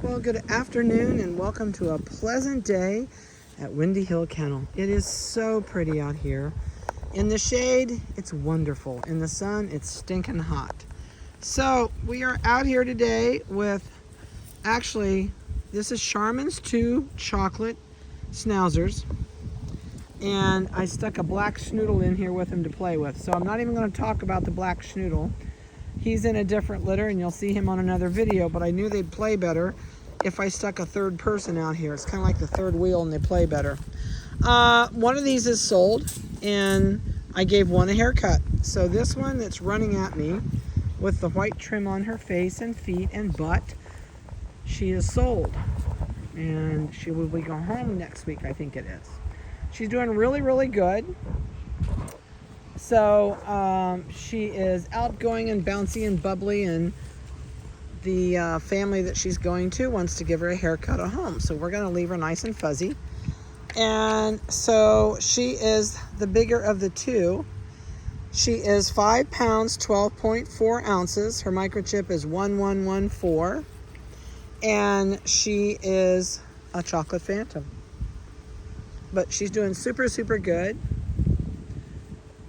Well, good afternoon and welcome to a pleasant day at Windy Hill Kennel. It is so pretty out here. In the shade, it's wonderful. In the sun, it's stinking hot. So we are out here today with, actually, this is Charmins 2 chocolate schnauzers. And I stuck a black Schnoodle in here with him to play with. So I'm not even going to talk about the black Schnoodle. He's in a different litter and you'll see him on another video, but I knew they'd play better if I stuck a third person out here. It's kind of like the third wheel and they play better. One of these is sold and I gave one a haircut. So this one that's running at me with the white trim on her face and feet and butt, she is sold. And she will be going home next week, I think it is. She's doing really, really good. So she is outgoing and bouncy and bubbly, and the family that she's going to wants to give her a haircut at home. So we're going to leave her nice and fuzzy. And so she is the bigger of the two. She is 5 pounds, 12.4 ounces. Her microchip is 1114. And she is a chocolate phantom. But she's doing super, super good.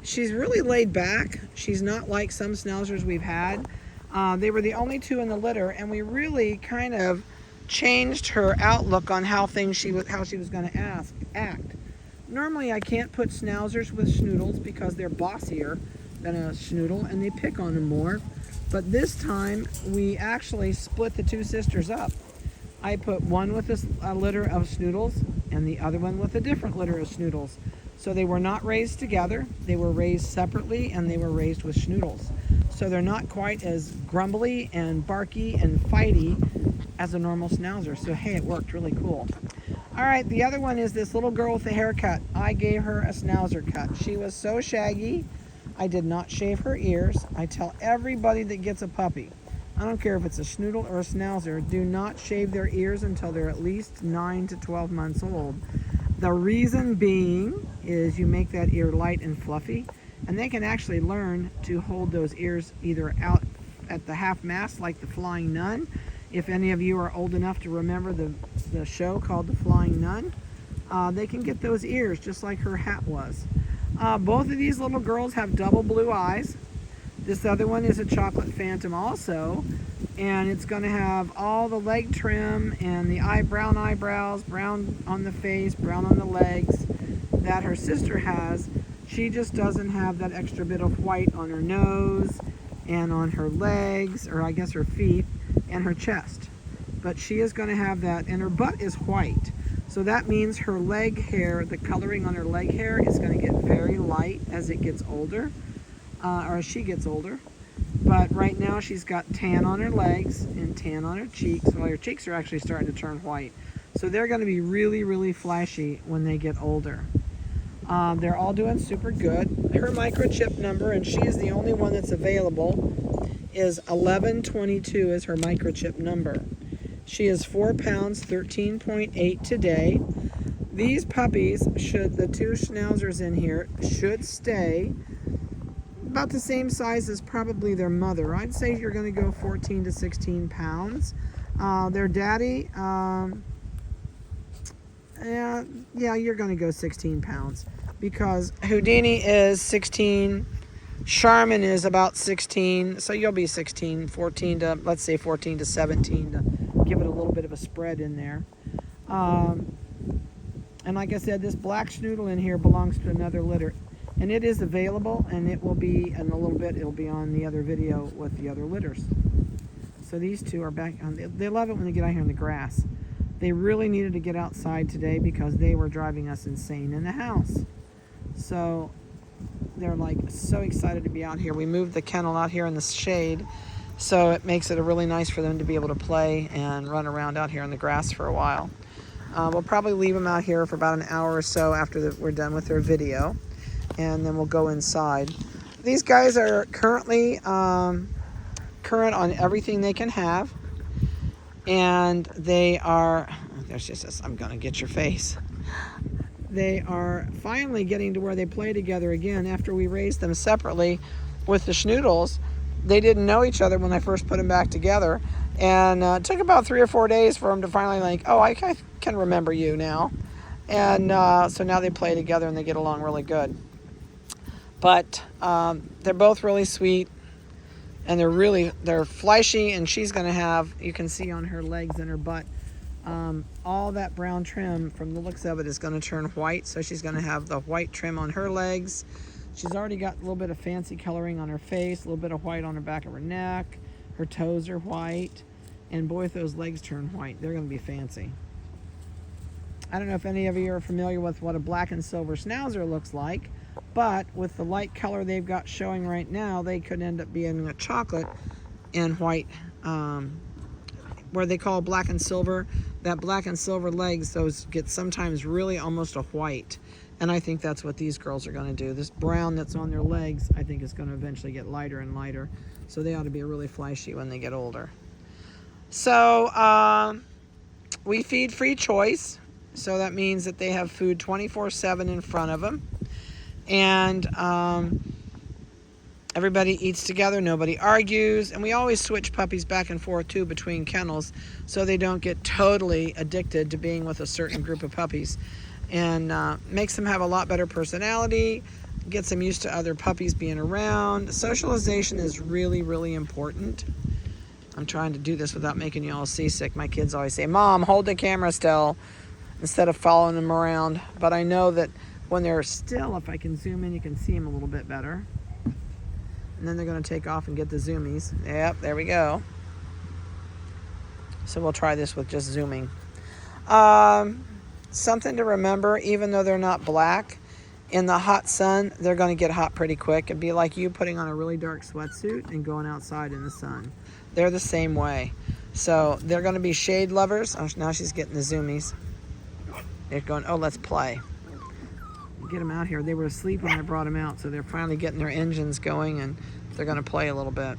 She's really laid back. She's not like some schnauzers we've had. They were the only two in the litter, and we really kind of changed her outlook on how she was going to act. Normally, I can't put schnauzers with schnoodles because they're bossier than a schnoodle, and they pick on them more. But this time, we actually split the two sisters up. I put one with a litter of schnoodles, and the other one with a different litter of schnoodles. So they were not raised together. They were raised separately, and they were raised with schnoodles. So they're not quite as grumbly and barky and fighty as a normal schnauzer. So hey, it worked really cool. All right, the other one is this little girl with a haircut. I gave her a schnauzer cut. She was so shaggy. I did not shave her ears. I tell everybody that gets a puppy, I don't care if it's a schnoodle or a schnauzer, do not shave their ears until they're at least 9 to 12 months old. The reason being is you make that ear light and fluffy, and they can actually learn to hold those ears either out at the half mast like the Flying Nun. If any of you are old enough to remember the show called The Flying Nun, they can get those ears just like her hat was. Both of these little girls have double blue eyes. This other one is a chocolate phantom also, and it's going to have all the leg trim and the brown eyebrows, brown on the face, brown on the legs that her sister has. She just doesn't have that extra bit of white on her nose and on her legs, or I guess her feet, and her chest. But she is going to have that, and her butt is white. So that means her leg hair, the coloring on her leg hair is going to get very light as it gets older. Or as she gets older. But right now she's got tan on her legs and tan on her cheeks. Well, her cheeks are actually starting to turn white. So they're going to be really, really flashy when they get older. They're all doing super good. Her microchip number, and she is the only one that's available, is 1122 is her microchip number. She is 4 pounds, 13.8 today. These puppies, the two schnauzers in here, should stay about the same size as probably their mother. I'd say you're going to go 14 to 16 pounds. Their daddy, yeah, you're going to go 16 pounds because Houdini is 16, Charmin is about 16, so you'll be 16, 14 to, let's say 14 to 17 to give it a little bit of a spread in there. And like I said, this black Schnoodle in here belongs to another litter. And it is available, and it will be, in a little bit, it'll be on the other video with the other litters. So these two are back. They love it when they get out here in the grass. They really needed to get outside today because they were driving us insane in the house. So they're like so excited to be out here. We moved the kennel out here in the shade, so it makes it really nice for them to be able to play and run around out here in the grass for a while. We'll probably leave them out here for about an hour or so after we're done with their video. And then we'll go inside. These guys are currently current on everything they can have. And they are, there's just this, I'm gonna get your face. They are finally getting to where they play together again after we raised them separately with the Schnoodles. They didn't know each other when I first put them back together. And it took about 3 or 4 days for them to finally like, oh, I can remember you now. And so now they play together and they get along really good. But they're both really sweet, and they're fleshy, and she's going to have, you can see on her legs and her butt, all that brown trim from the looks of it is going to turn white. So she's going to have the white trim on her legs. She's already got a little bit of fancy coloring on her face, a little bit of white on her back of her neck. Her toes are white, and boy, if those legs turn white, they're going to be fancy. I don't know if any of you are familiar with what a black and silver schnauzer looks like, but with the light color they've got showing right now, they could end up being a chocolate and white, where they call black and silver. That black and silver legs, those get sometimes really almost a white. And I think that's what these girls are going to do. This brown that's on their legs, I think is going to eventually get lighter and lighter. So they ought to be really flashy when they get older. So we feed free choice. So that means that they have food 24/7 in front of them. And everybody eats together. Nobody argues. And we always switch puppies back and forth, too, between kennels so they don't get totally addicted to being with a certain group of puppies. And makes them have a lot better personality, gets them used to other puppies being around. Socialization is really, really important. I'm trying to do this without making you all seasick. My kids always say, Mom, hold the camera still, instead of following them around. But I know that when they're still, if I can zoom in, you can see them a little bit better. And then they're going to take off and get the zoomies. Yep, there we go. So we'll try this with just zooming. Something to remember, even though they're not black, in the hot sun, they're going to get hot pretty quick. It'd be like you putting on a really dark sweatsuit and going outside in the sun. They're the same way. So they're going to be shade lovers. Oh, now she's getting the zoomies. They're going, oh, let's play. Get them out here. They were asleep when I brought them out, so they're finally getting their engines going, and they're going to play a little bit.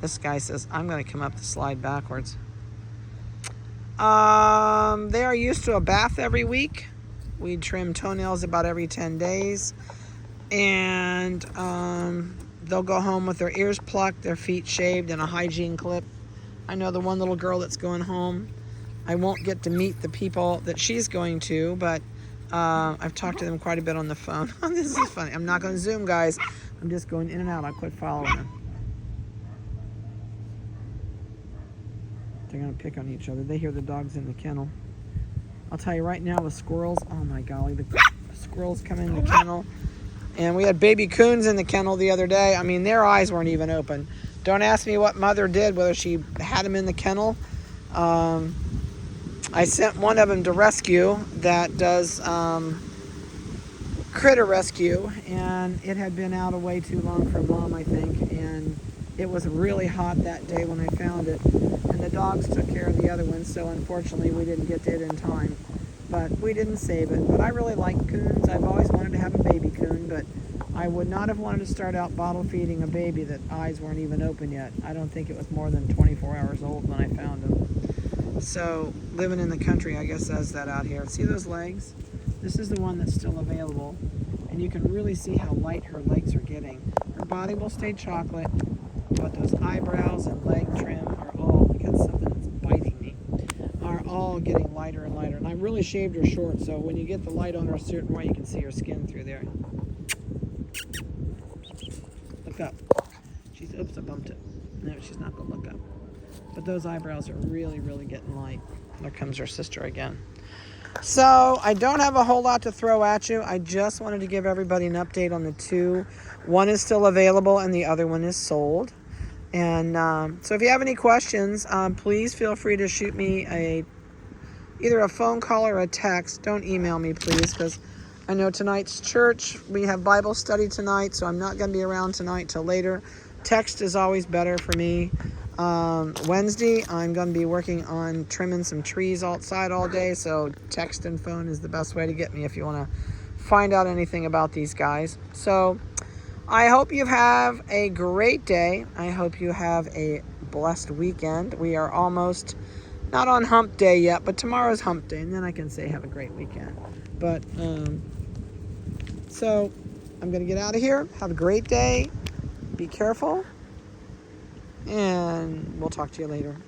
This guy says, I'm going to come up the slide backwards. They are used to a bath every week. We trim toenails about every 10 days. And they'll go home with their ears plucked, their feet shaved, and a hygiene clip. I know the one little girl that's going home. I won't get to meet the people that she's going to, but I've talked to them quite a bit on the phone. This is funny. I'm not going to zoom, guys. I'm just going in and out. I'll quit following them. They're going to pick on each other. They hear the dogs in the kennel. I'll tell you right now with squirrels, oh my golly, the squirrels come in the kennel. And we had baby coons in the kennel the other day. I mean, their eyes weren't even open. Don't ask me what mother did, whether she had them in the kennel. I sent one of them to rescue that does critter rescue, and it had been out way too long for mom, I think, and it was really hot that day when I found it, and the dogs took care of the other ones, so unfortunately we didn't get to it in time, but we didn't save it. But I really like coons. I've always wanted to have a baby coon, but I would not have wanted to start out bottle feeding a baby that eyes weren't even open yet. I don't think it was more than 24 hours old when I found him. So living in the country, I guess, says that out here. See those legs? This is the one that's still available, and you can really see how light her legs are getting. Her body will stay chocolate, but those eyebrows and leg trim are all, because something that's biting me, are all getting lighter and lighter. And I really shaved her short, so when you get the light on her a certain way, you can see her skin through there. Look up. Oops, I bumped it. No, she's not going to look up. But those eyebrows are really, really getting light. There comes her sister again. So I don't have a whole lot to throw at you. I just wanted to give everybody an update on the two. One is still available and the other one is sold. And so if you have any questions, please feel free to shoot me either a phone call or a text. Don't email me, please, because I know tonight's church. We have Bible study tonight, so I'm not going to be around tonight till later. Text is always better for me. Wednesday, I'm going to be working on trimming some trees outside all day, so text and phone is the best way to get me if you want to find out anything about these guys. So I hope you have a great day. I hope you have a blessed weekend. We are almost not on hump day yet, but tomorrow's hump day, and then I can say have a great weekend. But so I'm going to get out of here. Have a great day. Be careful. And we'll talk to you later.